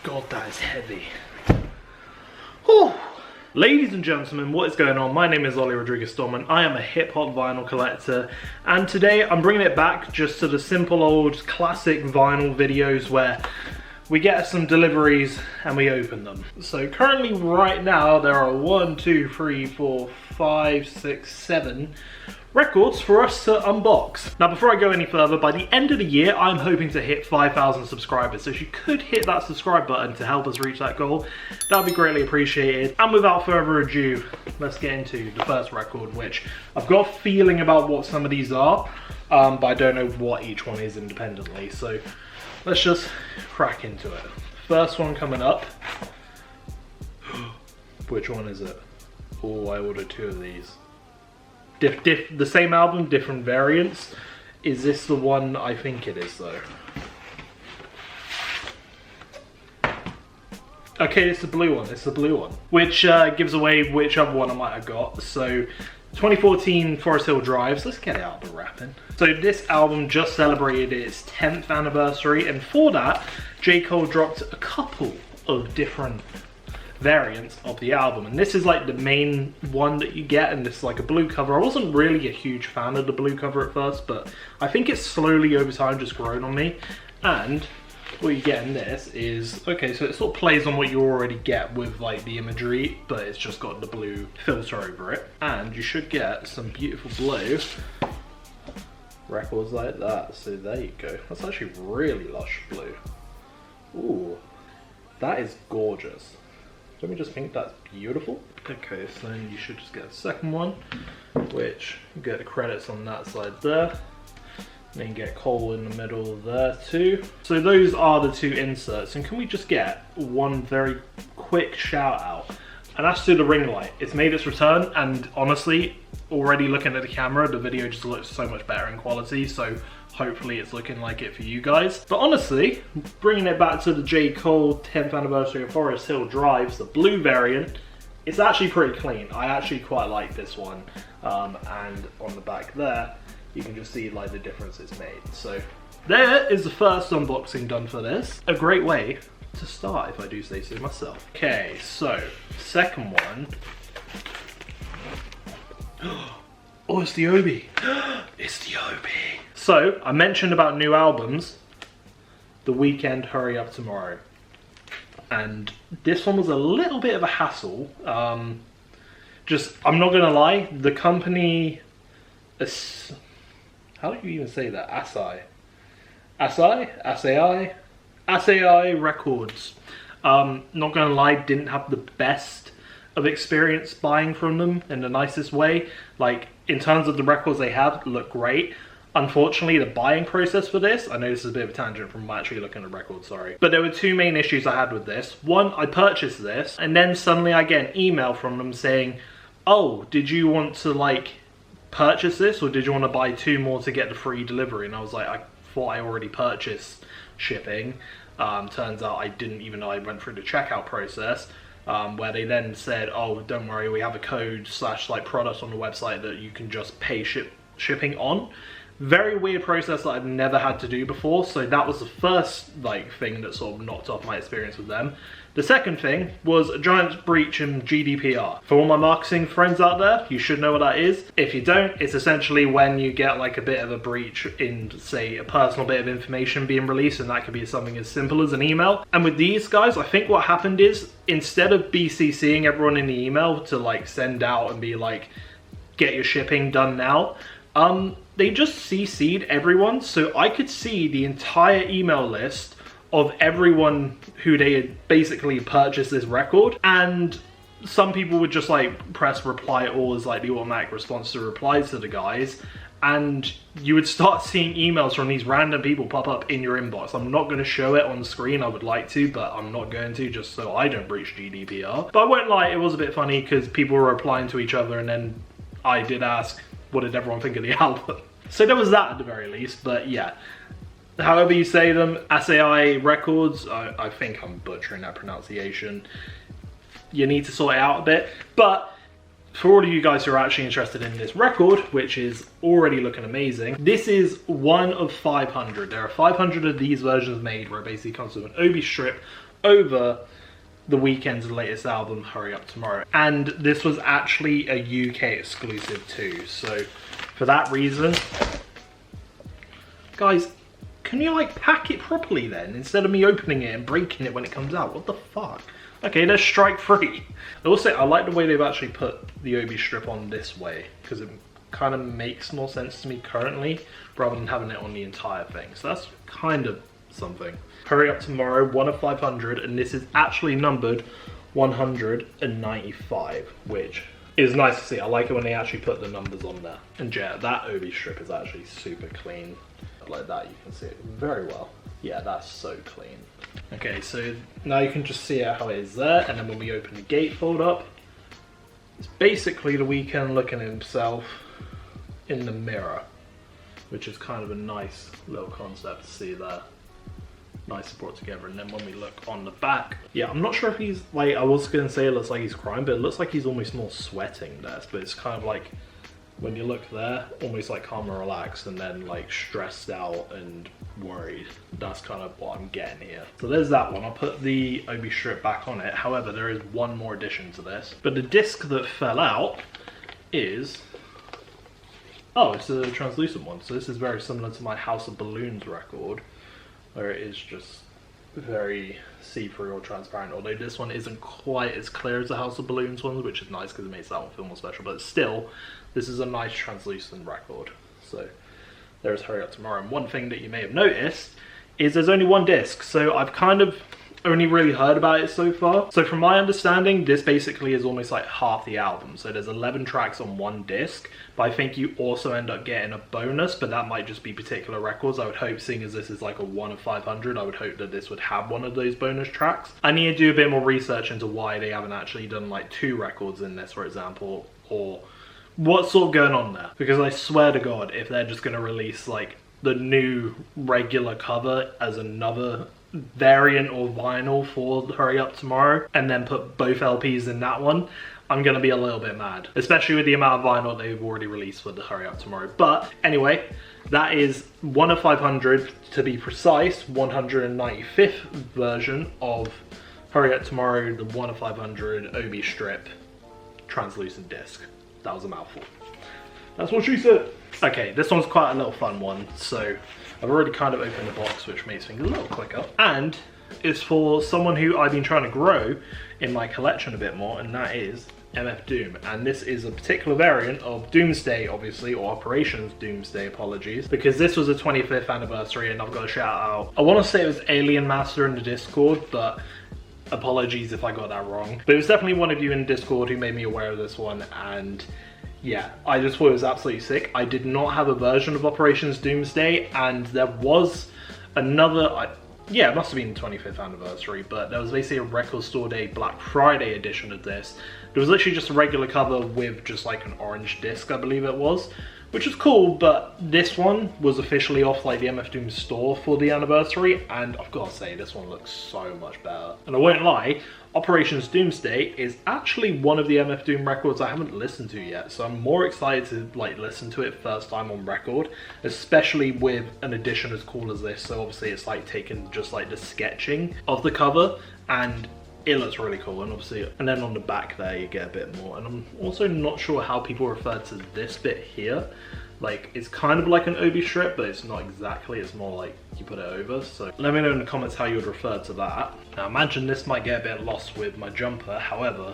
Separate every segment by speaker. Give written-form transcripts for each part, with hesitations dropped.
Speaker 1: God, that is heavy. Whew. Ladies and gentlemen, what is going on? My name is Ollie Rodriguez-Storman. I am a hip-hop vinyl collector, and today I'm bringing it back just to the simple old classic vinyl videos where we get some deliveries and we open them. So currently right now there are 1, 2, 3, 4, 5, 6, 7 records for us to unbox. Now before I go any further, by the end of the year I'm hoping to hit 5,000 subscribers, so if you could hit that subscribe button to help us reach that goal, that would be greatly appreciated. And without further ado, let's get into the first record, which I've got a feeling about what some of these are, but I don't know what each one is independently, so let's just crack into it. First one coming up. Which one is it? Oh, I ordered 2 of these. The same album, different variants. Is this the one? I think it is though. Okay, it's the blue one. It's the blue one, which gives away which other one I might have got. So 2014 Forest Hill Drives. Let's get it out of the wrapping. So this album just celebrated its 10th anniversary, and for that J.Cole dropped a couple of different variants of the album, and this is like the main one that you get, and this is like a blue cover. I wasn't really a huge fan of the blue cover at first, but I think it's slowly over time just grown on me. And what you get in this is, okay, so it sort of plays on what you already get with like the imagery, but it's just got the blue filter over it, and you should get some beautiful blue records like that. So there you go. That's actually really lush blue. Ooh, that is gorgeous. Let me just think that's beautiful. Okay, so then you should just get a second one, which you get the credits on that side there. And then you get Cole in the middle there too. So those are the 2 inserts, and can we just get one very quick shout out? And that's to the ring light. It's made its return, and honestly, already looking at the camera, the video just looks so much better in quality, so hopefully it's looking like it for you guys. But honestly, bringing it back to the J.Cole 10th anniversary of Forest Hill Drives, the blue variant, it's actually pretty clean. I actually quite like this one. And on the back there, you can just see like the difference it's made. So there is the first unboxing done for this. A great way to start, if I do say so myself. Okay, so second one. Oh, it's the Obi. It's the Obi. So, I mentioned about new albums, The Weeknd, Hurry Up Tomorrow. And this one was a little bit of a hassle. I'm not gonna lie, the company, how do you even say that? Assai Records. Not gonna lie, didn't have the best of experience buying from them in the nicest way. Like, in terms of the records they had, look great. Unfortunately, the buying process for this, I know this is a bit of a tangent from actually looking at the record, sorry. But there were 2 main issues I had with this. One, I purchased this, and then suddenly I get an email from them saying, oh, did you want to like purchase this, or did you want to buy 2 more to get the free delivery? And I was like, I thought I already purchased shipping. Turns out I didn't, even though I went through the checkout process. Where they then said, oh, don't worry, we have a code / like product on the website that you can just pay shipping on. Very weird process that I've never had to do before, so that was the first like thing that sort of knocked off my experience with them. The second thing was a giant breach in GDPR. For all my marketing friends out there, you should know what that is. If you don't, it's essentially when you get like a bit of a breach in, say, a personal bit of information being released, and that could be something as simple as an email. And with these guys, I think what happened is, instead of BCCing everyone in the email to like send out and be like, get your shipping done now, they just CC'd everyone, so I could see the entire email list of everyone who they had basically purchased this record, and some people would just like press reply all as like the automatic response to replies to the guys, and you would start seeing emails from these random people pop up in your inbox. I'm not going to show it on the screen, I would like to, but I'm not going to, just so I don't breach GDPR. But I won't lie, it was a bit funny because people were replying to each other, and then I did ask, what did everyone think of the album? So there was that at the very least, but yeah. However you say them, Assai Records, I think I'm butchering that pronunciation. You need to sort it out a bit, but for all of you guys who are actually interested in this record, which is already looking amazing, this is one of 500. There are 500 of these versions made where it basically comes with an Obi strip over the Weeknd's latest album, Hurry Up Tomorrow. And this was actually a UK exclusive too. So for that reason, guys, can you like pack it properly then, instead of me opening it and breaking it when it comes out? What the fuck? Okay, there's strike free. I will say, I like the way they've actually put the Obi strip on this way, because it kind of makes more sense to me currently, rather than having it on the entire thing. So that's kind of something. Hurry Up Tomorrow, one of 500, and this is actually numbered 195, which is nice to see. I like it when they actually put the numbers on there. And yeah, that Obi strip is actually super clean. Like that, you can see it very well. Yeah, that's so clean. Okay, so now you can just see how it is there, and then when we open the gatefold up, it's basically the Weeknd looking at himself in the mirror, which is kind of a nice little concept to see there. Nice brought together. And then when we look on the back, yeah, I'm not sure if he's like, I was gonna say it looks like he's crying, but it looks like he's almost more sweating there. But it's kind of like, when you look there, almost like calm and relaxed, and then like stressed out and worried. That's kind of what I'm getting here. So there's that one. I'll put the Obi strip back on it. However, there is one more addition to this. But the disc that fell out is, oh, it's a translucent one. So this is very similar to my House of Balloons record, where it is just very see-through or transparent, although this one isn't quite as clear as the House of Balloons ones, which is nice because it makes that one feel more special, but still, this is a nice translucent record. So there's Hurry Up Tomorrow. And one thing that you may have noticed is there's only one disc, so I've kind of only really heard about it so far. So from my understanding, this basically is almost like half the album. So there's 11 tracks on one disc, but I think you also end up getting a bonus, but that might just be particular records. I would hope, seeing as this is like a 1 of 500, I would hope that this would have one of those bonus tracks. I need to do a bit more research into why they haven't actually done like 2 records in this, for example, or what's sort of going on there. Because I swear to God, if they're just going to release like the new regular cover as another variant or vinyl for Hurry Up Tomorrow, and then put both LPs in that one, I'm gonna be a little bit mad, especially with the amount of vinyl they've already released for the Hurry Up Tomorrow. But anyway, that is 1 of 500, to be precise, 195th version of Hurry Up Tomorrow, the 1 of 500 Obi strip translucent disc. That was a mouthful. That's what she said. Okay, this one's quite a little fun one. So I've already kind of opened the box, which makes things a little quicker. And it's for someone who I've been trying to grow in my collection a bit more, and that is MF Doom. And this is a particular variant of Doomsday, obviously, or Operations Doomsday, apologies, because this was a 25th anniversary, and I've got a shout out. I want to say it was Alien Master in the Discord, but apologies if I got that wrong. But it was definitely one of you in Discord who made me aware of this one, and yeah, I just thought it was absolutely sick. I did not have a version of Operations Doomsday, and there was another, yeah, it must have been the 25th anniversary, but there was basically a Record Store Day Black Friday edition of this. There was literally just a regular cover with just like an orange disc, I believe it was, which is cool, but this one was officially off like the MF Doom store for the anniversary, and I've got to say, this one looks so much better. And I won't lie, Operations Doomsday is actually one of the MF Doom records I haven't listened to yet, so I'm more excited to like listen to it first time on record, especially with an edition as cool as this. So obviously it's like taking just like the sketching of the cover, and it looks really cool. And obviously, and then on the back there you get a bit more, and I'm also not sure how people refer to this bit here. Like, it's kind of like an Obi strip, but it's not exactly, it's more like you put it over. So let me know in the comments how you would refer to that. Now imagine this might get a bit lost with my jumper, however,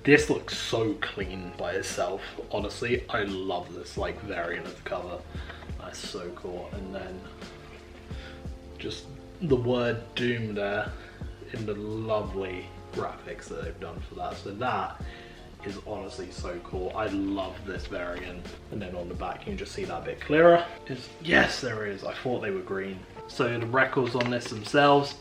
Speaker 1: this looks so clean by itself. Honestly, I love this like variant of the cover. That's so cool. And then just the word Doom there in the lovely graphics that they've done for that. So that is honestly so cool. I love this variant. And then on the back you can just see that a bit clearer. Yes, there is. I thought they were green. So the records on this themselves,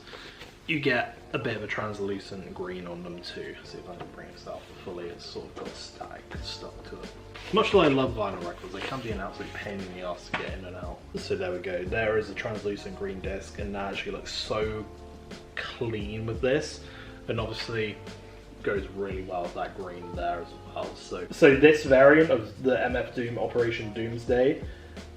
Speaker 1: you get a bit of a translucent green on them too. See if I can bring this out fully. It's sort of got static stuck to it. Much like I love vinyl records, they can be an absolute pain in the ass to get in and out. So there we go. There is a translucent green disc, and that actually looks so clean with this. And obviously goes really well with that green there as well. So this variant of the MF Doom Operation Doomsday,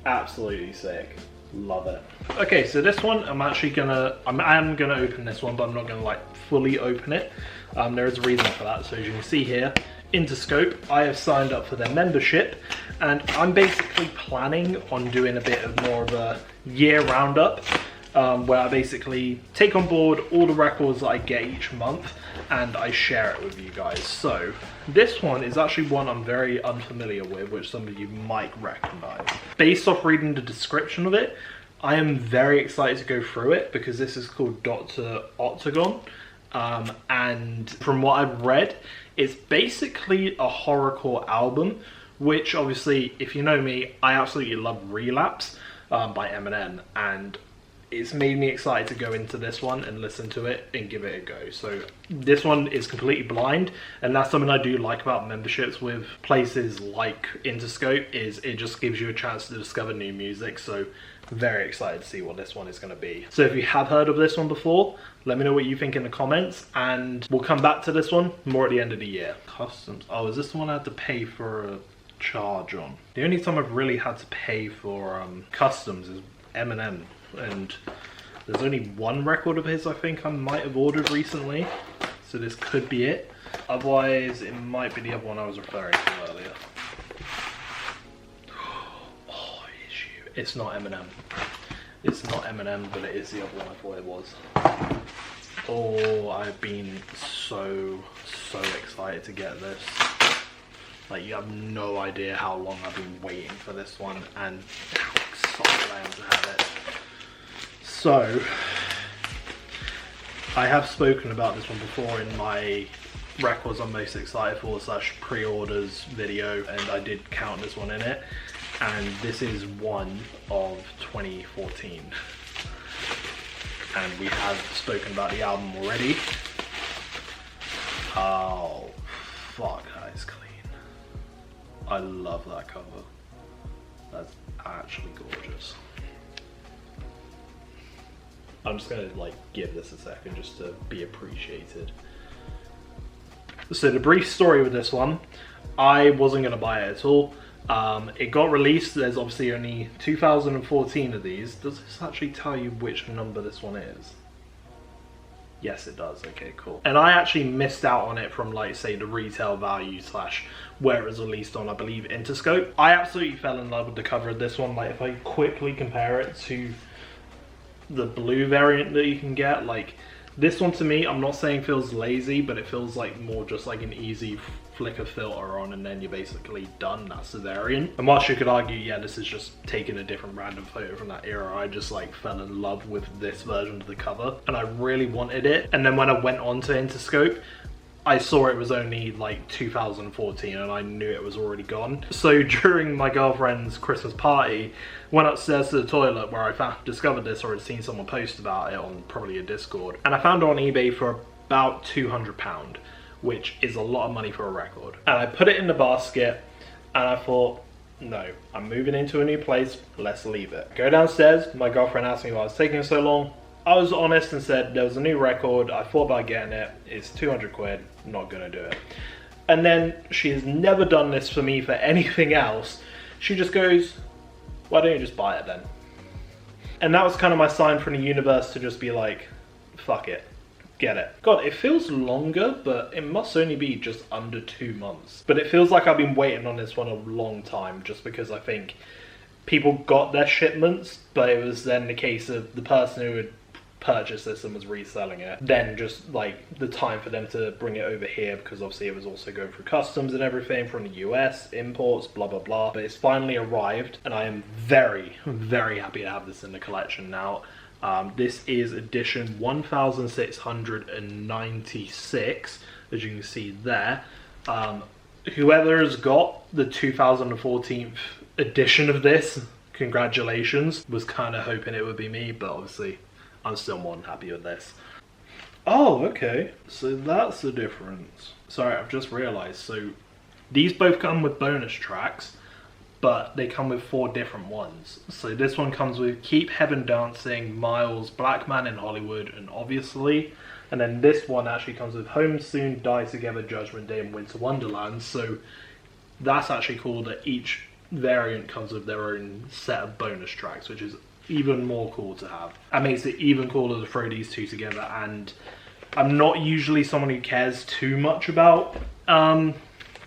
Speaker 1: absolutely sick. Love it. Okay, so this one I am gonna open this one, but I'm not gonna like fully open it. There is a reason for that. So as you can see here, Interscope, I have signed up for their membership, and I'm basically planning on doing a bit of more of a year roundup, where I basically take on board all the records that I get each month and I share it with you guys. So this one is actually one I'm very unfamiliar with, which some of you might recognize. Based off reading the description of it, I am very excited to go through it because this is called Dr. Octogon. And from what I've read, it's basically a horrorcore album, which obviously, if you know me, I absolutely love Relapse by Eminem, and it's made me excited to go into this one and listen to it and give it a go. So this one is completely blind, and that's something I do like about memberships with places like Interscope, is it just gives you a chance to discover new music. So very excited to see what this one is going to be. So if you have heard of this one before, let me know what you think in the comments, and we'll come back to this one more at the end of the year. Customs. Oh, is this the one I had to pay for a charge on? The only time I've really had to pay for customs is Eminem, and there's only one record of his I think I might have ordered recently, so this could be it. Otherwise it might be the other one I was referring to earlier. Oh, it's not Eminem. It's not Eminem, but it is the other one I thought it was. Oh, I've been so excited to get this. Like, you have no idea how long I've been waiting for this one and how excited I am to have it. So, I have spoken about this one before in my records I'm most excited for / pre-orders video, and I did count this one in it, and this is one of 2014. And we have spoken about the album already. Oh, fuck, that is clean. I love that cover. That's actually gorgeous. I'm just gonna like give this a second just to be appreciated. So the brief story with this one, I wasn't gonna buy it at all. It got released. There's obviously only 2014 of these. Does this actually tell you which number this one is? Yes, it does. Okay, cool. And I actually missed out on it from, like, say, the retail value / where it was released on, I believe, Interscope. I absolutely fell in love with the cover of this one. Like, if I quickly compare it to the blue variant that you can get, like, this one to me, I'm not saying feels lazy, but it feels like more just like an easy flick a filter on and then you're basically done. That's the variant. And whilst you could argue, yeah, this is just taking a different random photo from that era, I just like fell in love with this version of the cover and I really wanted it. And then when I went on to Interscope, I saw it was only like 2014 and I knew it was already gone. So during my girlfriend's Christmas party, went upstairs to the toilet where I discovered this, or had seen someone post about it on probably a Discord. And I found it on eBay for about £200, which is a lot of money for a record. And I put it in the basket and I thought, no, I'm moving into a new place, let's leave it. Go downstairs, my girlfriend asked me why I was taking so long. I was honest and said there was a new record, I thought about getting it, it's 200 quid, not gonna do it. And then she has never done this for me for anything else. She just goes, why don't you just buy it then? And that was kind of my sign from the universe to just be like, fuck it, get it. God, it feels longer, but it must only be just under 2 months. But it feels like I've been waiting on this one a long time, just because I think people got their shipments, but it was then the case of the person who had purchased this and was reselling it, then just like the time for them to bring it over here, because obviously it was also going through customs and everything from the US, imports, blah blah blah. But it's finally arrived and I am very happy to have this in the collection now. This is edition 1696, as you can see there. Whoever has got the 2014 edition of this, congratulations. Was kind of hoping it would be me, but obviously I'm still more than happy with this. Oh, okay. So that's the difference. Sorry, I've just realized. So these both come with bonus tracks, but they come with 4 different ones. So this one comes with Keep Heaven Dancing, Miles, Black Man in Hollywood, and Obviously. And then this one actually comes with Home Soon, Die Together, Judgment Day, and Winter Wonderland. So that's actually cool that each variant comes with their own set of bonus tracks, which is even more cool to have. That makes it even cooler to throw these two together. And I'm not usually someone who cares too much about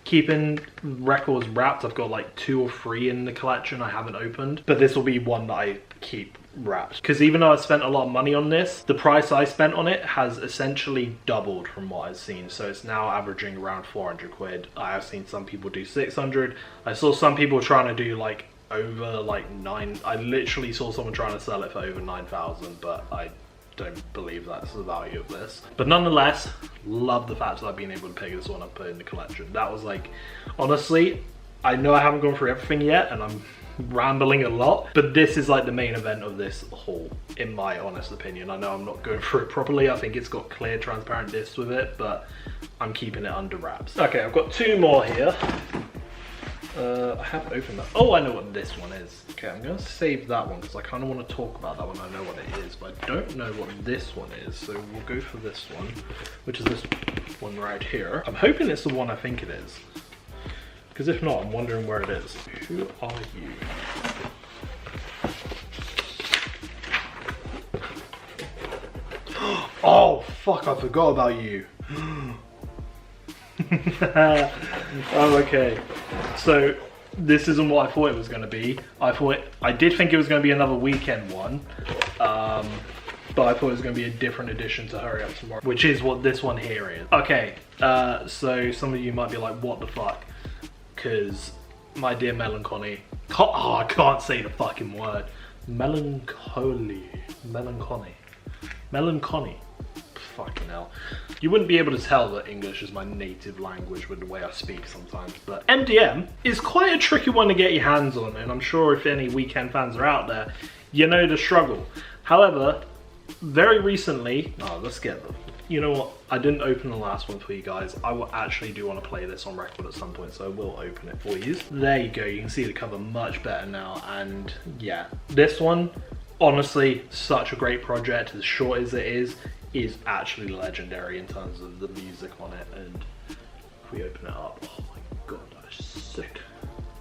Speaker 1: keeping records wrapped. I've got like 2 or 3 in the collection I haven't opened, but this will be one that I keep wrapped, because even though I spent a lot of money on this, the price I spent on it has essentially doubled from what I've seen. So it's now averaging around 400 quid. I have seen some people do 600. I saw some people trying to do like over like 9. I literally saw someone trying to sell it for over 9,000, but I don't believe that's the value of this. But nonetheless, love the fact that I've been able to pick this one up, put it in the collection. That was like, honestly, I know I haven't gone through everything yet and I'm rambling a lot, but this is like the main event of this haul, in my honest opinion. I know I'm not going through it properly. I think it's got clear, transparent discs with it, but I'm keeping it under wraps. Okay, I've got 2 more here. I haven't opened that. Oh, I know what this one is. Okay, I'm gonna save that one because I kind of want to talk about that one. I know what it is, but I don't know what this one is. So we'll go for this one, which is this one right here. I'm hoping it's the one I think it is, because if not, I'm wondering where it is. Who are you? Oh, fuck, I forgot about you. Oh, okay. So this isn't what I thought it was going to be. I did think it was going to be another Weeknd one, but I thought it was going to be a different edition to Hurry Up Tomorrow, which is what this one here is. Okay, so some of you might be like, what the fuck? Because My Dear Melancholy, oh, I can't say the fucking word. Melancholy. Fucking hell. You wouldn't be able to tell that English is my native language with the way I speak sometimes, but MDM is quite a tricky one to get your hands on, and I'm sure if any Weeknd fans are out there, you know the struggle. However, very recently, you know what, I didn't open the last one for you guys. I will actually do want to play this on record at some point, so I will open it for you. There you go, you can see the cover much better now, and yeah, this one, honestly, such a great project. As short as it is actually legendary in terms of the music on it. And if we open it up, oh my god, that's sick.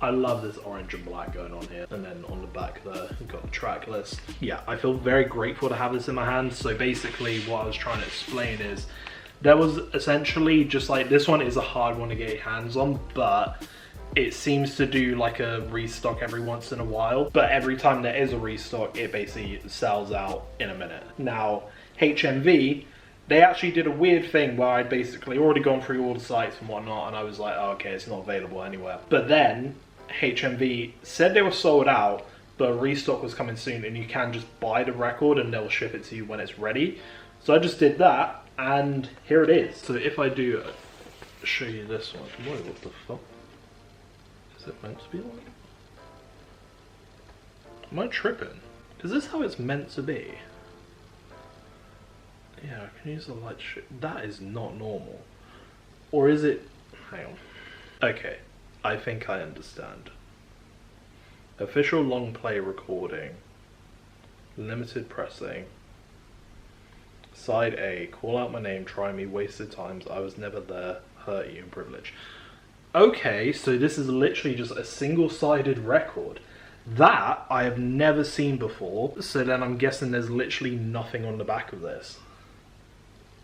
Speaker 1: I love this orange and black going on here, and then on the back there you've got the track list. Yeah, I feel very grateful to have this in my hands. So basically what I was trying to explain is there was essentially just like, this one is a hard one to get your hands on, but it seems to do like a restock every once in a while, but every time there is a restock it basically sells out in a minute. Now HMV, they actually did a weird thing where I'd basically already gone through all the sites and whatnot, and I was like, oh, okay, it's not available anywhere. But then HMV said they were sold out, but a restock was coming soon, and you can just buy the record and they'll ship it to you when it's ready. So I just did that, and here it is. So if I do show you this one, whoa, what the fuck? Is it meant to be like? Am I tripping? Is this how it's meant to be? Yeah, I can use the light that is not normal. Or is it? Hang on. Okay, I think I understand. Official long play recording. Limited pressing. Side A, Call Out My Name, Try Me, Wasted Times, I Was Never There, Hurt You, and Privilege. Okay, so this is literally just a single-sided record. That I have never seen before, so then I'm guessing there's literally nothing on the back of this.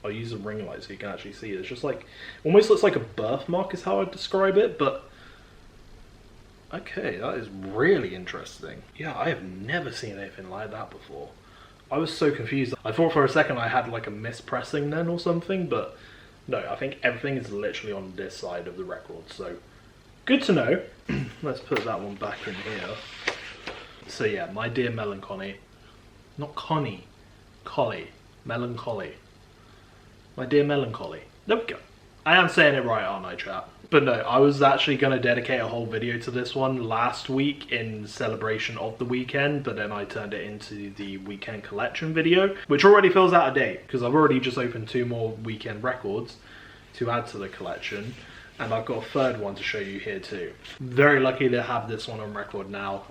Speaker 1: I'll use a ring light so you can actually see it. It's just like, almost looks like a birthmark is how I'd describe it, but okay, that is really interesting. Yeah, I have never seen anything like that before. I was so confused. I thought for a second I had like a mispressing then or something, but no, I think everything is literally on this side of the record, so good to know. Let's put that one back in here. So yeah, My Dear Melancholy. Not Connie. Collie. Melancholy. My Dear Melancholy. There we go. I am saying it right, aren't I, chat? But no, I was actually going to dedicate a whole video to this one last week in celebration of the Weeknd, but then I turned it into the Weeknd collection video, which already feels out of date, because I've already just opened 2 more Weeknd records to add to the collection. and I've got a third one to show you here too. Very lucky to have this one on record now.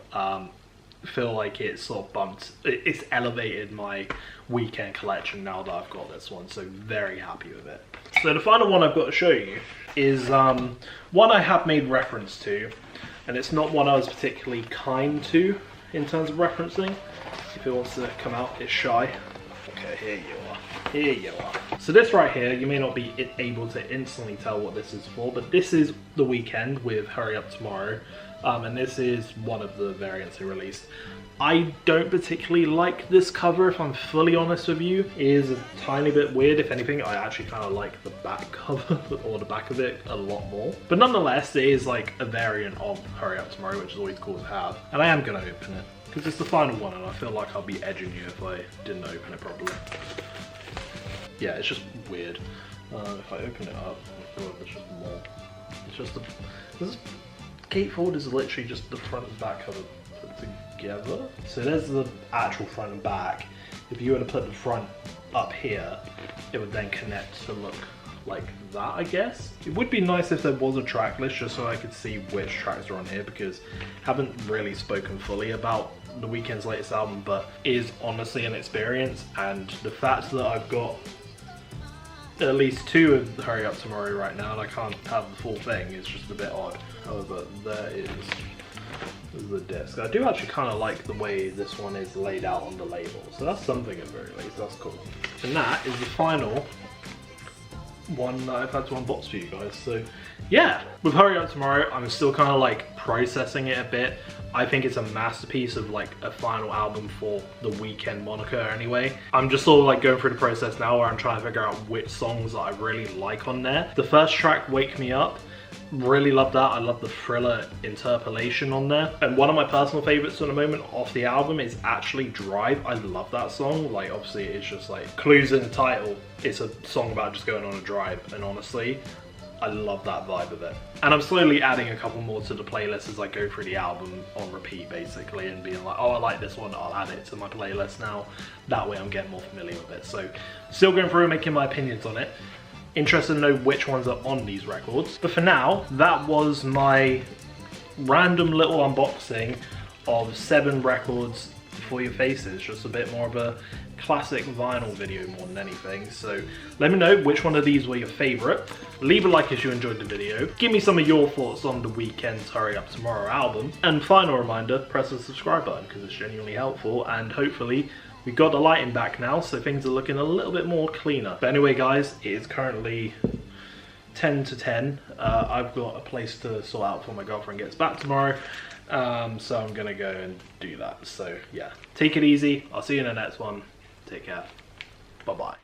Speaker 1: Feel like it's sort of it's elevated my Weeknd collection now that I've got this one, so very happy with it. So the final one I've got to show you is one I have made reference to, and it's not one I was particularly kind to in terms of referencing. If it wants to come out, it's shy. Okay, here you are. Here you are. So this right here, you may not be able to instantly tell what this is for, but this is the Weeknd with Hurry Up Tomorrow. And this is one of the variants he released. I don't particularly like this cover, if I'm fully honest with you. It is a tiny bit weird. If anything, I actually kind of like the back cover or the back of it a lot more. But nonetheless, it is like a variant of Hurry Up Tomorrow, which is always cool to have. And I am going to open it because it's the final one, and I feel like I'll be edging you if I didn't open it properly. Yeah, it's just weird. If I open it up, oh God, there's just more. It's just this gatefold is literally just the front and back cover put together. So there's the actual front and back. If you were to put the front up here, it would then connect to look like that, I guess. It would be nice if there was a track list just so I could see which tracks are on here, because I haven't really spoken fully about the Weeknd's latest album, but it is honestly an experience, and the fact that I've got at least 2 of the Hurry Up Tomorrow right now and I can't have the full thing is just a bit odd. However, there is the disc. I do actually kind of like the way this one is laid out on the label, so that's something at very least, that's cool. And that is the final one that I've had to unbox for you guys. So yeah, with Hurry Up Tomorrow, I'm still kind of like processing it a bit. I think it's a masterpiece of like a final album for the Weeknd moniker anyway. I'm just sort of like going through the process now where I'm trying to figure out which songs that I really like on there. The first track, Wake Me Up, really love that. I love the Thriller interpolation on there. And one of my personal favorites at the moment off the album is actually Drive. I love that song. Like, obviously it's just like clues in the title. It's a song about just going on a drive, and honestly, I love that vibe of it. And I'm slowly adding a couple more to the playlist as I go through the album on repeat basically, and being like, oh, I like this one, I'll add it to my playlist now. That way I'm getting more familiar with it. So still going through and making my opinions on it. Interested to know which ones are on these records. But for now, that was my random little unboxing of 7 records for your faces. Just a bit more of a classic vinyl video more than anything. So let me know which one of these were your favorite. Leave a like if you enjoyed the video. Give me some of your thoughts on the Weeknd's Hurry Up Tomorrow album. And final reminder, press the subscribe button because it's genuinely helpful, and hopefully we've got the lighting back now, so things are looking a little bit more cleaner. But anyway guys, it is currently 10 to 10. I've got a place to sort out before my girlfriend gets back tomorrow. So I'm gonna go and do that. So yeah, take it easy. I'll see you in the next one. Take care. Bye-bye.